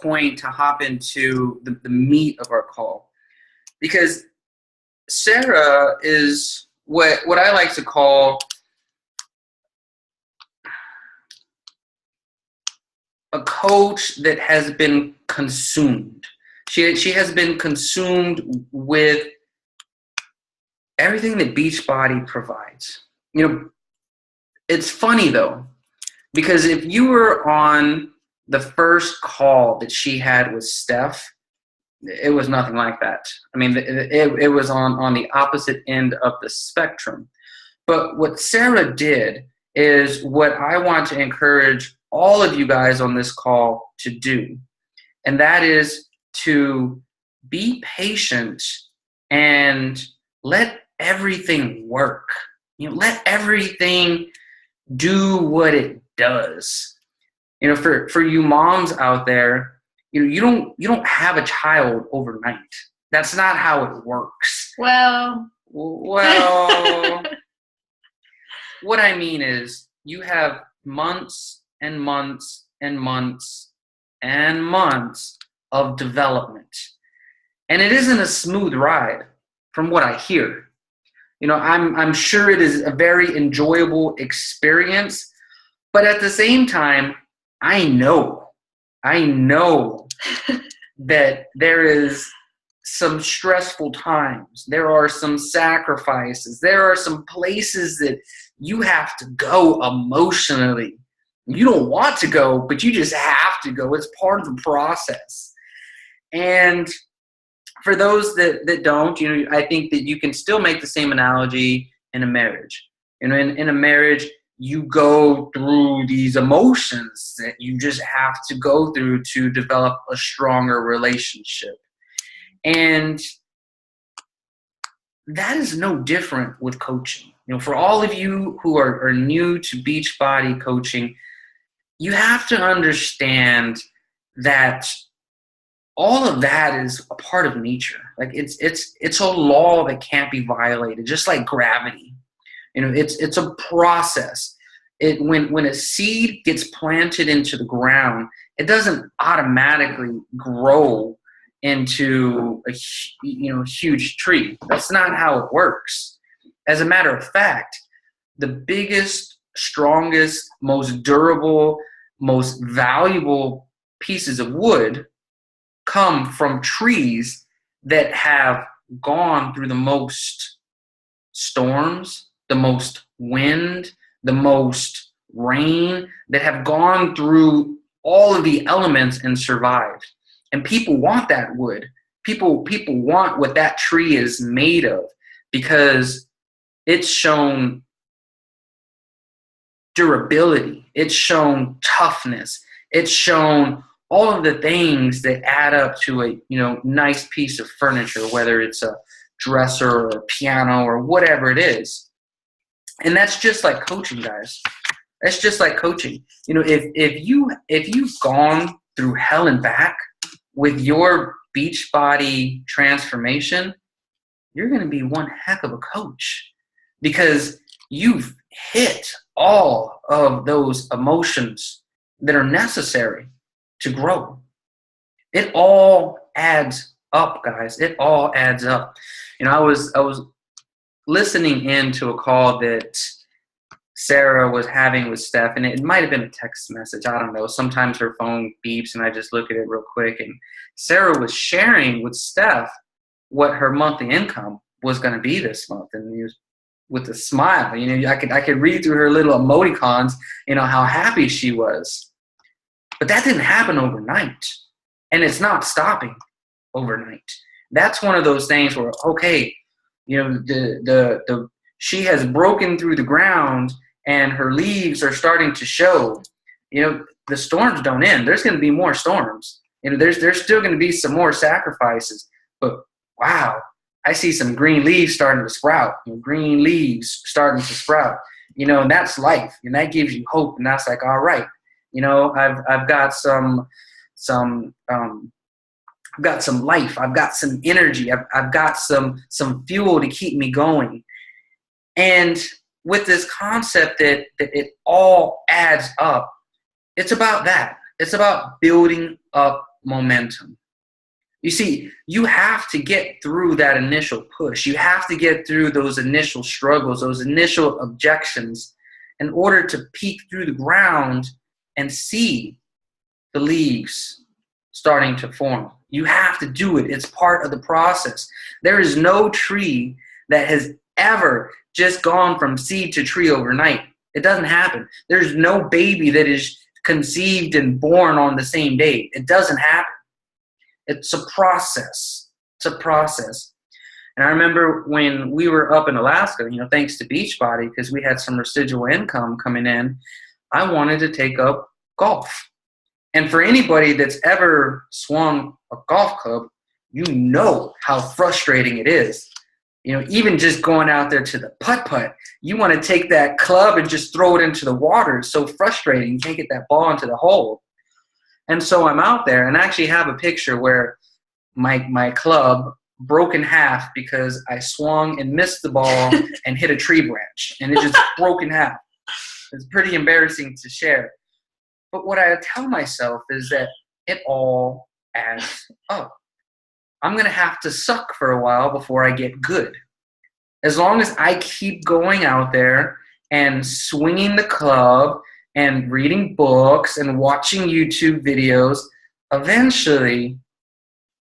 point to hop into the meat of our call, because Sarah is what I like to call a coach that has been consumed. She has been consumed with everything that Beachbody provides. You know, it's funny though, because if you were on the first call that she had with Steph, it was nothing like that. I mean, it was on the opposite end of the spectrum. But what Sarah did is what I want to encourage all of you guys on this call to do, and that is to be patient and let everything work. You know, let everything do what it does. You know, for you moms out there, you know, you don't have a child overnight. That's not how it works. Well, what I mean is you have months and months and months and months of development. And it isn't a smooth ride from what I hear. You know, I'm sure it is a very enjoyable experience, but at the same time, I know that there is some stressful times. There are some sacrifices. There are some places that you have to go emotionally. You don't want to go, but you just have to go. It's part of the process. And for those that don't, you know, I think that you can still make the same analogy in a marriage. You know, in a marriage, you go through these emotions that you just have to go through to develop a stronger relationship. And that is no different with coaching. You know, for all of you who are new to Beachbody coaching, you have to understand that all of that is a part of nature. Like it's a law that can't be violated, just like gravity. You know, it's a process. When a seed gets planted into the ground, it doesn't automatically grow into a huge tree. That's not how it works. As a matter of fact, the biggest, strongest, most durable, most valuable pieces of wood come from trees that have gone through the most storms, the most wind, the most rain, that have gone through all of the elements and survived. And people want that wood. People want what that tree is made of, because it's shown durability. It's shown toughness. It's shown all of the things that add up to a nice piece of furniture, whether it's a dresser or a piano or whatever it is. And that's just like coaching, guys. That's just like coaching. You know, if you've gone through hell and back with your Beachbody transformation, you're going to be one heck of a coach, because you've hit all of those emotions that are necessary to grow. It all adds up, guys. It all adds up. You know, I was listening in to a call that Sarah was having with Steph, and it might have been a text message. I don't know. Sometimes her phone beeps, and I just look at it real quick. And Sarah was sharing with Steph what her monthly income was going to be this month, and he was with a smile. You know, I could read through her little emoticons, you know, how happy she was. But that didn't happen overnight, and it's not stopping overnight. That's one of those things where, okay, you know, she has broken through the ground and her leaves are starting to show. You know, the storms don't end. There's going to be more storms. You know, there's still going to be some more sacrifices. But wow, I see some green leaves starting to sprout. You know, green leaves starting to sprout. You know, and that's life, and that gives you hope. And that's like, all right, you know, I've got some I've got some life. I've got some energy. I've got some fuel to keep me going. And with this concept that it all adds up, it's about that. It's about building up momentum. You see, you have to get through that initial push. You have to get through those initial struggles, those initial objections, in order to peek through the ground and see the leaves starting to form. You have to do it. It's part of the process. There is no tree that has ever just gone from seed to tree overnight. It doesn't happen. There's no baby that is conceived and born on the same day. It doesn't happen. It's a process. It's a process. And I remember when we were up in Alaska, thanks to Beachbody, because we had some residual income coming in, I wanted to take up golf. And for anybody that's ever swung a golf club, you know how frustrating it is. Even just going out there to the putt-putt, you want to take that club and just throw it into the water. It's so frustrating. You can't get that ball into the hole. And so I'm out there, and I actually have a picture where my club broke in half because I swung and missed the ball and hit a tree branch, and it just broke in half. It's pretty embarrassing to share. But what I tell myself is that it all adds up. I'm going to have to suck for a while before I get good. As long as I keep going out there and swinging the club and reading books and watching YouTube videos, eventually,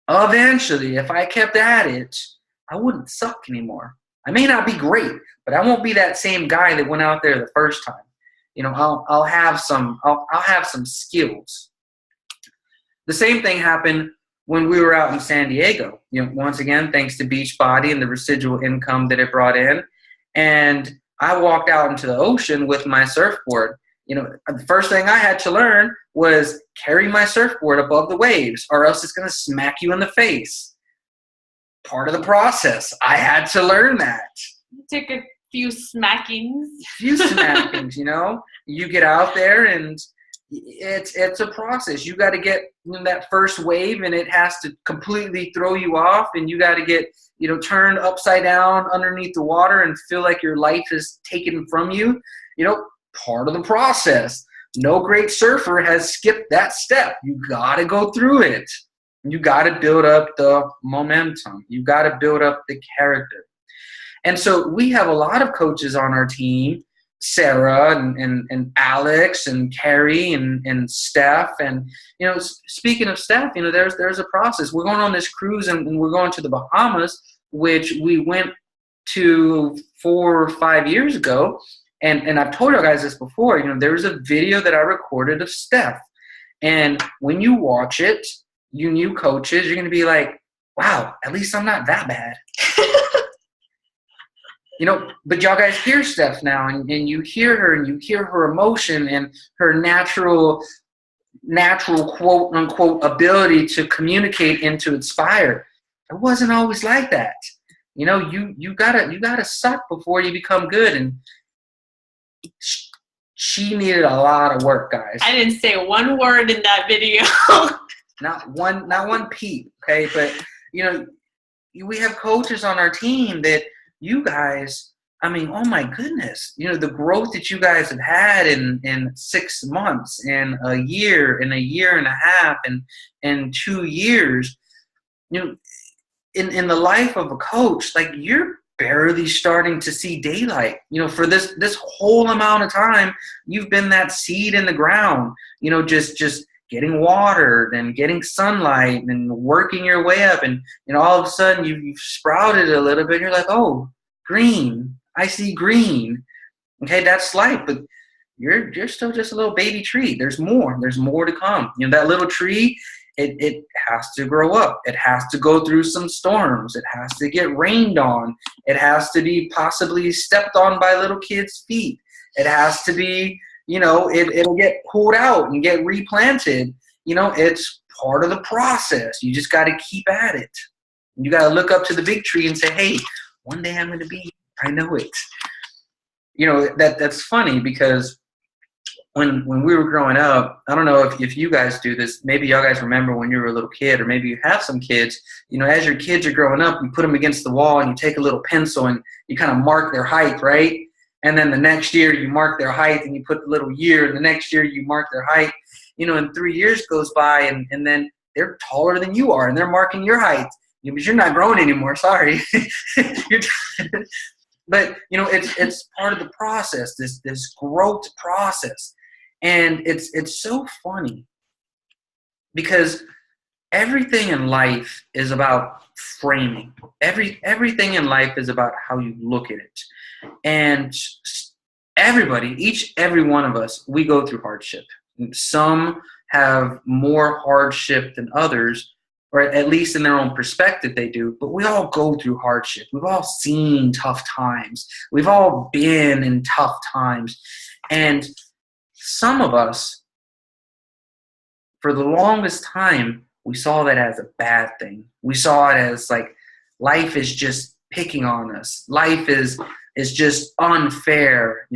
if I kept at it, I wouldn't suck anymore. I may not be great, but I won't be that same guy that went out there the first time. I'll have some skills. The same thing happened when we were out in San Diego. Once again, thanks to Beachbody and the residual income that it brought in. And I walked out into the ocean with my surfboard. The first thing I had to learn was carry my surfboard above the waves, or else it's going to smack you in the face. Part of the process. I had to learn that. You took a few smackings. You get out there and it's a process. You got to get that first wave, and it has to completely throw you off, and you got to get turned upside down underneath the water and feel like your life is taken from you. Part of the process. No great surfer has skipped that step. You got to go through it. You got to build up the momentum. You got to build up the character. And so we have a lot of coaches on our team, Sarah and Alex and Carrie and Steph. And, speaking of Steph, there's a process. We're going on this cruise and we're going to the Bahamas, which we went to 4 or 5 years ago. And I've told you guys this before, there was a video that I recorded of Steph. And when you watch it, you new coaches, you're going to be like, wow, at least I'm not that bad. But y'all guys hear Steph now, and you hear her, and you hear her emotion and her natural quote unquote ability to communicate and to inspire. It wasn't always like that. You gotta suck before you become good. And she needed a lot of work, guys. I didn't say one word in that video. Not one peep, okay? But, we have coaches on our team that you guys, oh my goodness, the growth that you guys have had in 6 months, in a year and a half, and 2 years, in the life of a coach, like you're barely starting to see daylight. For this whole amount of time, you've been that seed in the ground, just getting watered and getting sunlight and working your way up. And all of a sudden you've sprouted a little bit. You're like, oh, green. I see green. Okay, that's life. But you're still just a little baby tree. There's more. There's more to come. That little tree, it has to grow up. It has to go through some storms. It has to get rained on. It has to be possibly stepped on by little kids' feet. It has to be, it'll get pulled out and get replanted. It's part of the process. You just got to keep at it. You got to look up to the big tree and say, hey, one day I'm going to be, I know it. That's funny because when we were growing up, I don't know if you guys do this, maybe y'all guys remember when you were a little kid, or maybe you have some kids, as your kids are growing up, you put them against the wall and you take a little pencil and you kind of mark their height, right? And then the next year you mark their height and you put the little year, and the next year you mark their height, and 3 years goes by and then they're taller than you are, and they're marking your height. But you're not growing anymore. Sorry. But it's part of the process, this growth process, and it's so funny because everything in life is about framing. Everything in life is about how you look at it, and everybody, every one of us, we go through hardship. Some have more hardship than others, or at least in their own perspective they do, but we all go through hardship. We've all seen tough times. We've all been in tough times. And some of us, for the longest time, we saw that as a bad thing. We saw it as like life is just picking on us. Life is just unfair.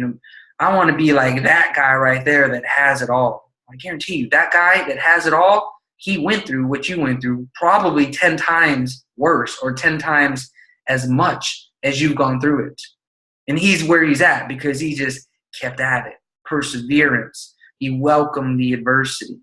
I want to be like that guy right there that has it all. I guarantee you, that guy that has it all, he went through what you went through, probably 10 times worse or 10 times as much as you've gone through it. And he's where he's at because he just kept at it. Perseverance. He welcomed the adversity.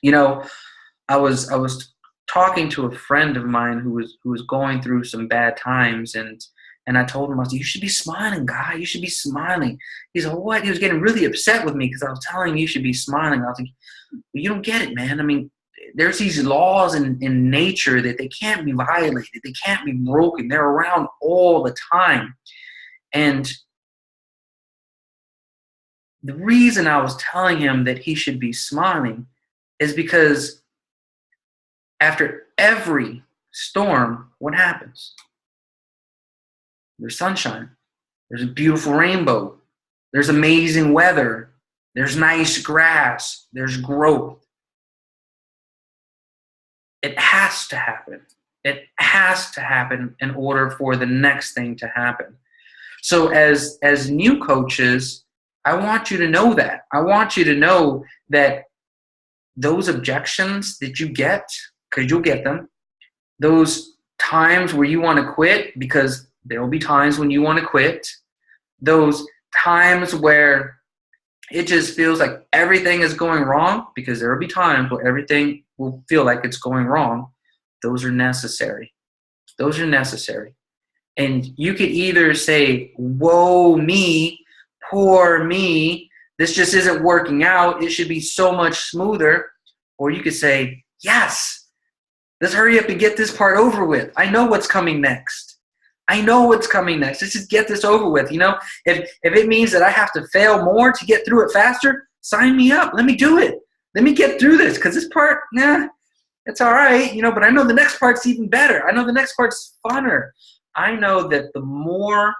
I was talking to a friend of mine who was going through some bad times, and I told him, I was like, you should be smiling, guy. You should be smiling. He's like, what? He was getting really upset with me because I was telling him you should be smiling. I was like, well, you don't get it, man. I mean, there's these laws in nature that they can't be violated. They can't be broken. They're around all the time. And the reason I was telling him that he should be smiling is because after every storm, what happens? There's sunshine. There's a beautiful rainbow. There's amazing weather. There's nice grass. There's growth. It has to happen. It has to happen in order for the next thing to happen. So as new coaches, I want you to know that. I want you to know that those objections that you get, because you'll get them, those times where you want to quit, because there will be times when you want to quit, those times where it just feels like everything is going wrong, because there will be times where everything will feel like it's going wrong. Those are necessary. Those are necessary. And you could either say, woe me, poor me, this just isn't working out, it should be so much smoother. Or you could say, yes, let's hurry up and get this part over with. I know what's coming next. I know what's coming next. Let's just get this over with. If it means that I have to fail more to get through it faster, sign me up. Let me do it. Let me get through this, because this part, it's all right, but I know the next part's even better. I know the next part's funner. I know that the more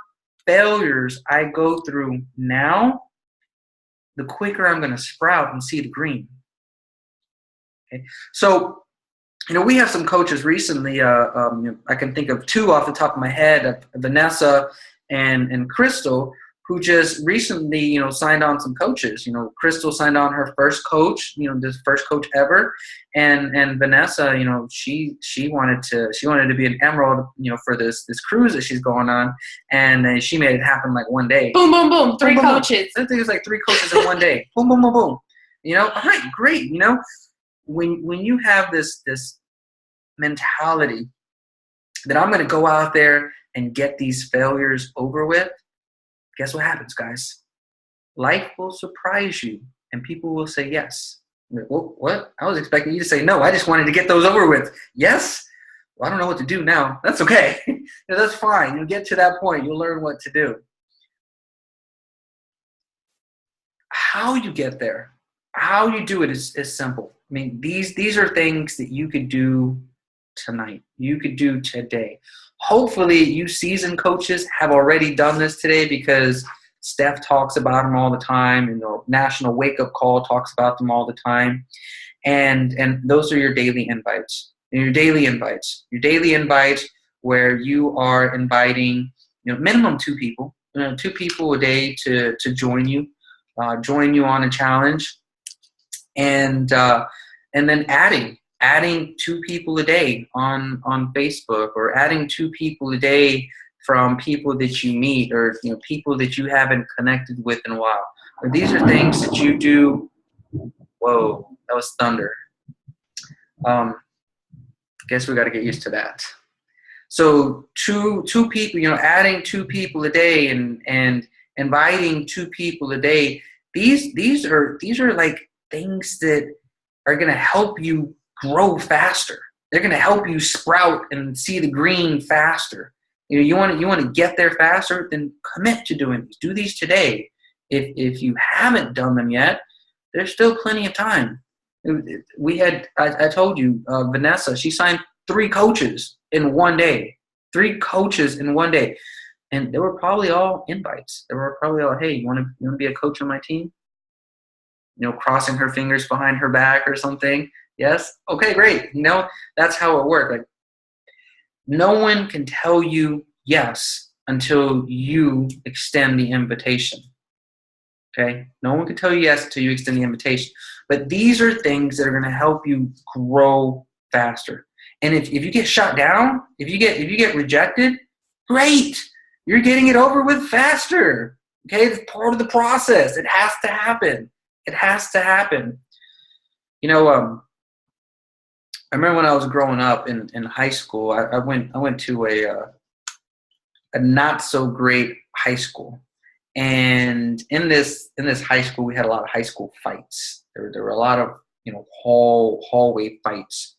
failures I go through now, the quicker I'm going to sprout and see the green. Okay? So, we have some coaches recently. I can think of two off the top of my head, Vanessa and Crystal, who just recently, signed on some coaches. Crystal signed on her first coach, this first coach ever, and Vanessa, she wanted to be an emerald, for this cruise that she's going on, and she made it happen like one day. Boom, boom, boom. Three boom, coaches. I think it's like 3 coaches in one day. Boom, boom, boom, boom. All right, great. When you have this mentality that I'm going to go out there and get these failures over with, guess what happens, guys? Life will surprise you, and people will say yes. Like, what? I was expecting you to say no. I just wanted to get those over with. Yes? Well, I don't know what to do now. That's okay. That's fine. You'll get to that point. You'll learn what to do. How you get there, how you do it is simple. I mean, these are things that you could do tonight. You could do today. Hopefully, you seasoned coaches have already done this today, because Steph talks about them all the time, and the National Wake Up Call talks about them all the time. And those are your daily invites. And your daily invites where you are inviting, minimum 2 people, 2 people a day to join you on a challenge, and then adding 2 people a day on Facebook, or adding 2 people a day from people that you meet, or people that you haven't connected with in a while. These are things that you do. Whoa, that was thunder. Guess we got to get used to that. So two people, adding 2 people a day and inviting 2 people a day. These are like things that are going to help you grow faster. They're going to help you sprout and see the green faster. You want to get there faster, then commit to doing these. Do these today. If you haven't done them yet, there's still plenty of time. We had, I told you, Vanessa, she signed 3 coaches in one day. 3 coaches in one day. And they were probably all invites. They were probably all, hey, you want to be a coach on my team? Crossing her fingers behind her back or something. Yes? Okay, great. That's how it worked. Like, no one can tell you yes until you extend the invitation. Okay? No one can tell you yes until you extend the invitation. But these are things that are going to help you grow faster. And if you get shot down, if you get rejected, great. You're getting it over with faster. Okay? It's part of the process. It has to happen. It has to happen. I remember when I was growing up in high school, I went to a not so great high school. And in this high school, we had a lot of high school fights. There were a lot of hallway fights.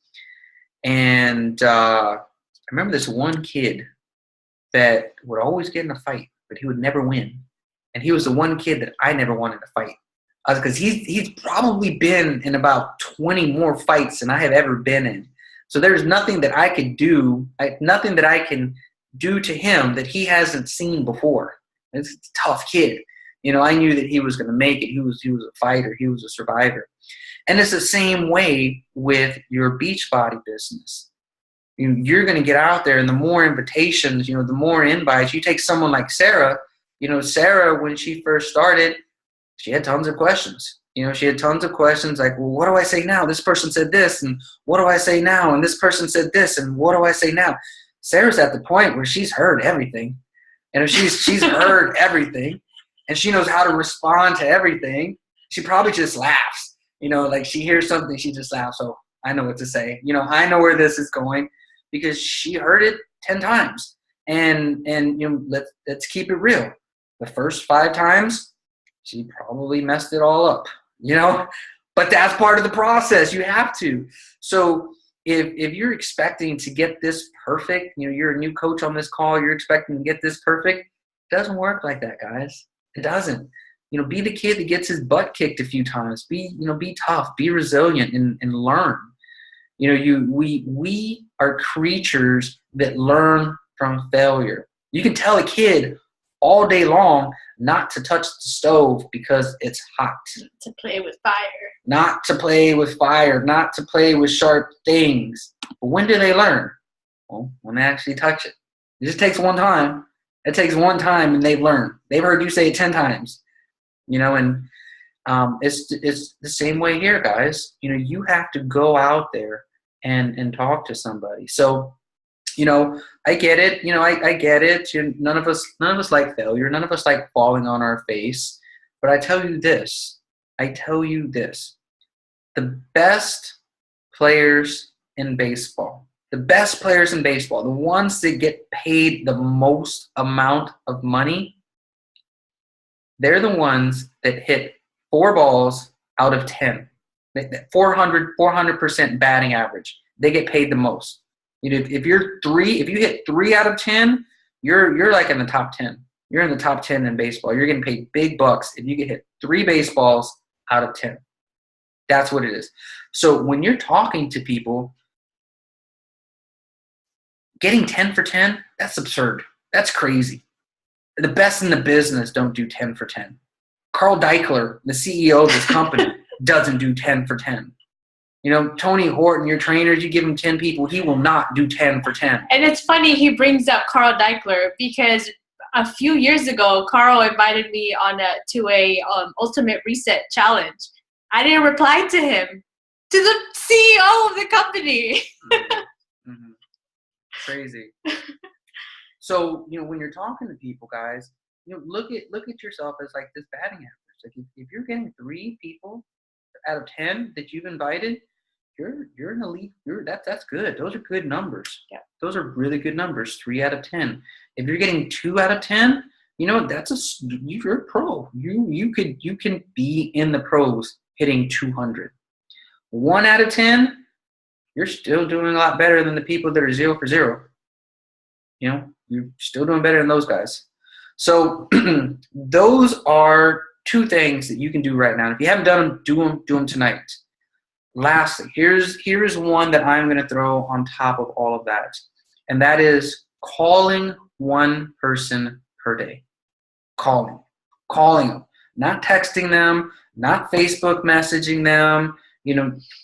And I remember this one kid that would always get in a fight, but he would never win. And he was the one kid that I never wanted to fight. Because he's probably been in about 20 more fights than I have ever been in. So there's nothing that I could do, nothing that I can do to him that he hasn't seen before. It's a tough kid. I knew that he was going to make it. He was a fighter. He was a survivor. And it's the same way with your Beachbody business. You're going to get out there, and the more invitations, the more invites. You take someone like Sarah. Sarah, when she first started, she had tons of questions. She had tons of questions like, well, what do I say now? This person said this, and what do I say now? And this person said this, and what do I say now? Sarah's at the point where she's heard everything. She's heard everything, and she knows how to respond to everything. She probably just laughs. Like she hears something, she just laughs. Oh, I know what to say. I know where this is going because she heard it 10 times. And let's keep it real. The first 5 times, she probably messed it all up, but that's part of the process. You have to. So if you're expecting to get this perfect, you're a new coach on this call, you're expecting to get this perfect, it doesn't work like that, guys. It doesn't. Be the kid that gets his butt kicked a few times. Be tough, be resilient and learn. We are creatures that learn from failure. You can tell a kid all day long not to touch the stove because it's hot. To play with fire. Not to play with fire, not to play with sharp things. But when do they learn? Well, when they actually touch it. It just takes one time. It takes one time and they've learned. They've heard you say it 10 times. And it's the same way here, guys. You have to go out there and talk to somebody. So, I get it. I get it. None of us like failure. None of us like falling on our face. But I tell you this. The best players in baseball, the ones that get paid the most amount of money, they're the ones that hit 4 balls out of 10. 400% batting average. They get paid the most. If you hit 3 out of 10, you're like in the top 10. You're in the top 10 in baseball. You're getting paid big bucks if you can hit 3 baseballs out of 10. That's what it is. So when you're talking to people, getting 10 for 10, that's absurd. That's crazy. The best in the business don't do 10 for 10. Carl Deichler, the CEO of this company, doesn't do 10 for 10. Tony Horton, your trainers, you give him 10 people, he will not do 10 for 10. And it's funny he brings up Carl Deichler because a few years ago, Carl invited me to a Ultimate Reset challenge. I didn't reply to him, to the CEO of the company. Mm-hmm. Crazy. So, when you're talking to people, guys, look at yourself as like this batting average. Like if you're getting 3 people out of 10 that you've invited, you're an elite. That's good. Those are good numbers. Yeah. Those are really good numbers. 3 out of 10. If you're getting 2 out of 10, you're a pro. You can be in the pros hitting 200. 1 out of 10, you're still doing a lot better than the people that are 0 for 0. You're still doing better than those guys. So those are 2 things that you can do right now. If you haven't done them, do them tonight. Lastly, here's one that I'm going to throw on top of all of that, and that is calling one person per day. Calling them, not texting them, not Facebook messaging them,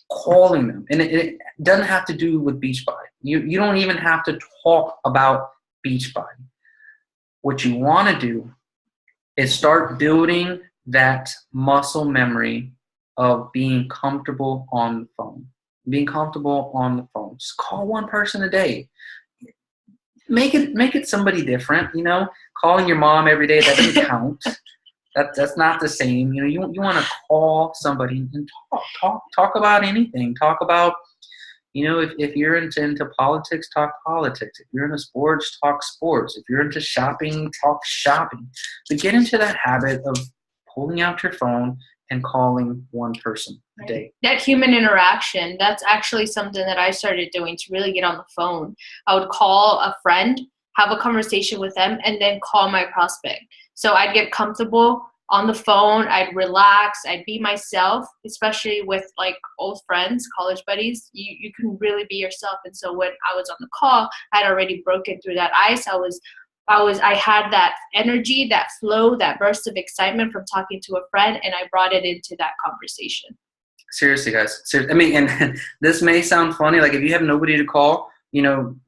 calling them. And it doesn't have to do with Beachbody. You don't even have to talk about Beachbody. What you want to do is start building that muscle memory of being comfortable on the phone. Being comfortable on the phone. Just call one person a day. Make it somebody different, Calling your mom every day, that doesn't count. That's not the same. You want to call somebody and talk about anything. Talk about, if you're into politics, talk politics. If you're into sports, talk sports. If you're into shopping, talk shopping. But get into that habit of pulling out your phone and calling one person a day. That human interaction, that's actually something that I started doing to really get on the phone. I would call a friend, have a conversation with them, and then call my prospect. So I'd get comfortable on the phone, I'd relax, I'd be myself, especially with like old friends, college buddies. You can really be yourself. And so when I was on the call, I'd already broken through that ice. I had that energy, that flow, that burst of excitement from talking to a friend, and I brought it into that conversation. Seriously, guys. And this may sound funny. Like if you have nobody to call,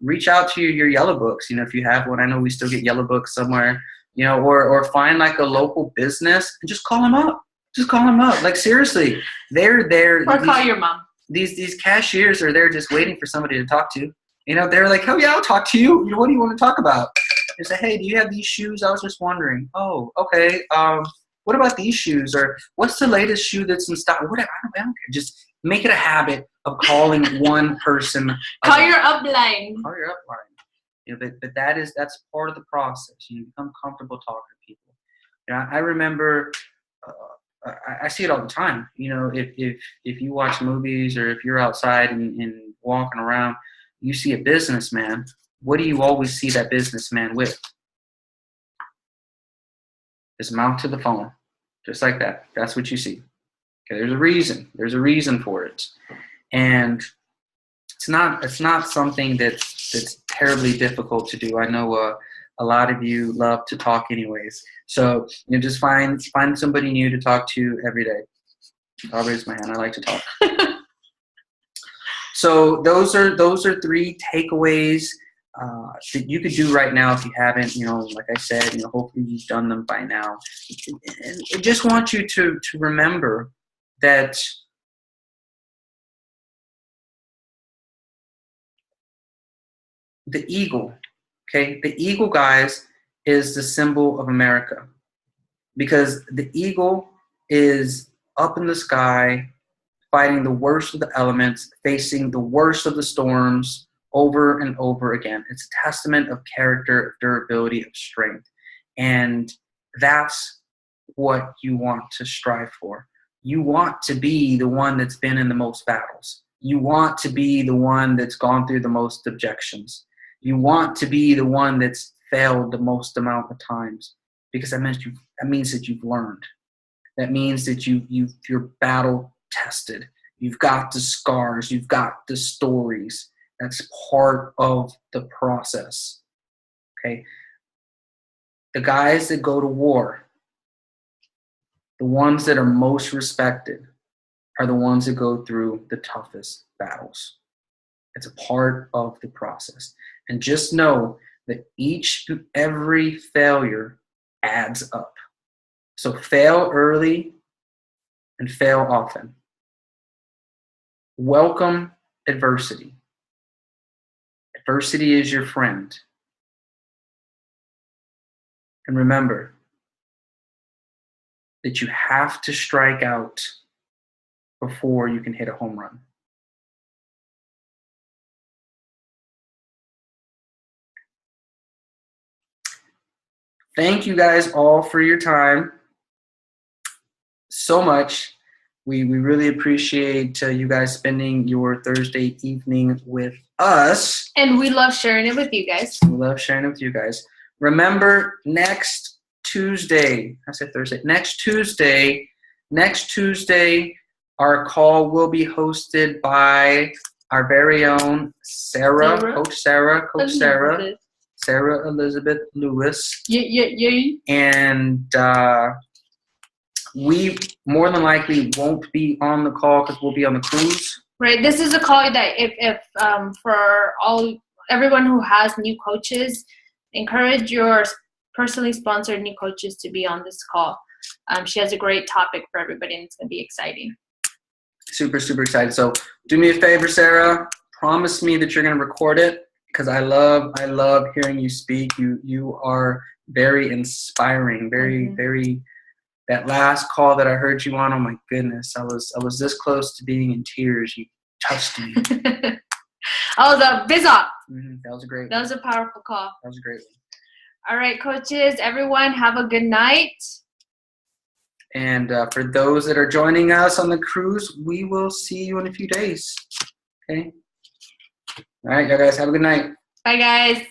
reach out to your yellow books. If you have one, I know we still get yellow books somewhere. Or find like a local business and just call them up. Just call them up. Like seriously, they're there. Or call your mom. These cashiers are there just waiting for somebody to talk to. They're like, oh yeah, I'll talk to you. What do you want to talk about? They say, hey, do you have these shoes? I was just wondering. Oh, okay. What about these shoes? Or what's the latest shoe that's in stock? Whatever. I don't care. Just make it a habit of calling one person. Call your upline. Call your upline. But that's part of the process. You become comfortable talking to people. I remember, I see it all the time. If you watch movies or if you're outside and walking around, you see a businessman. What do you always see that businessman with? His mouth to the phone, just like that. That's what you see. Okay, there's a reason. There's a reason for it, and it's not something that's terribly difficult to do. I know a lot of you love to talk anyways, so just find somebody new to talk to every day. I'll raise my hand. I like to talk. So those are 3 takeaways that you could do right now if you haven't. Like I said, hopefully you've done them by now. And I just want you to remember that the eagle, okay? The eagle, guys, is the symbol of America because the eagle is up in the sky fighting the worst of the elements, facing the worst of the storms over and over again. It's a testament of character, of durability, of strength. And that's what you want to strive for. You want to be the one that's been in the most battles. You want to be the one that's gone through the most objections. You want to be the one that's failed the most amount of times because that means that you've learned. That means that you're battle tested. You've got the scars. You've got the stories. That's part of the process. Okay. The guys that go to war, the ones that are most respected, are the ones that go through the toughest battles. It's a part of the process. And just know that each and every failure adds up. So fail early and fail often. Welcome adversity. Adversity is your friend. And remember that you have to strike out before you can hit a home run. thank you guys all for your time so much. We really appreciate you guys spending your Thursday evening with us. And we love sharing it with you guys. We love sharing it with you guys. Remember, next Tuesday, next Tuesday, our call will be hosted by our very own Coach Sarah Elizabeth Lewis. Yeah. And we more than likely won't be on the call because we'll be on the cruise. Right. This is a call that if for everyone who has new coaches, encourage your personally sponsored new coaches to be on this call. She has a great topic for everybody, and it's going to be exciting. Super, super excited. So do me a favor, Sarah. Promise me that you're going to record it because I love hearing you speak. You are very inspiring, very. That last call that I heard you on, oh my goodness, I was this close to being in tears. You touched me. Oh, the Bizop. That was a great one. That was a powerful call. That was a great one. All right, coaches, everyone, have a good night. And for those that are joining us on the cruise, we will see you in a few days. Okay? All right, you guys, have a good night. Bye, guys.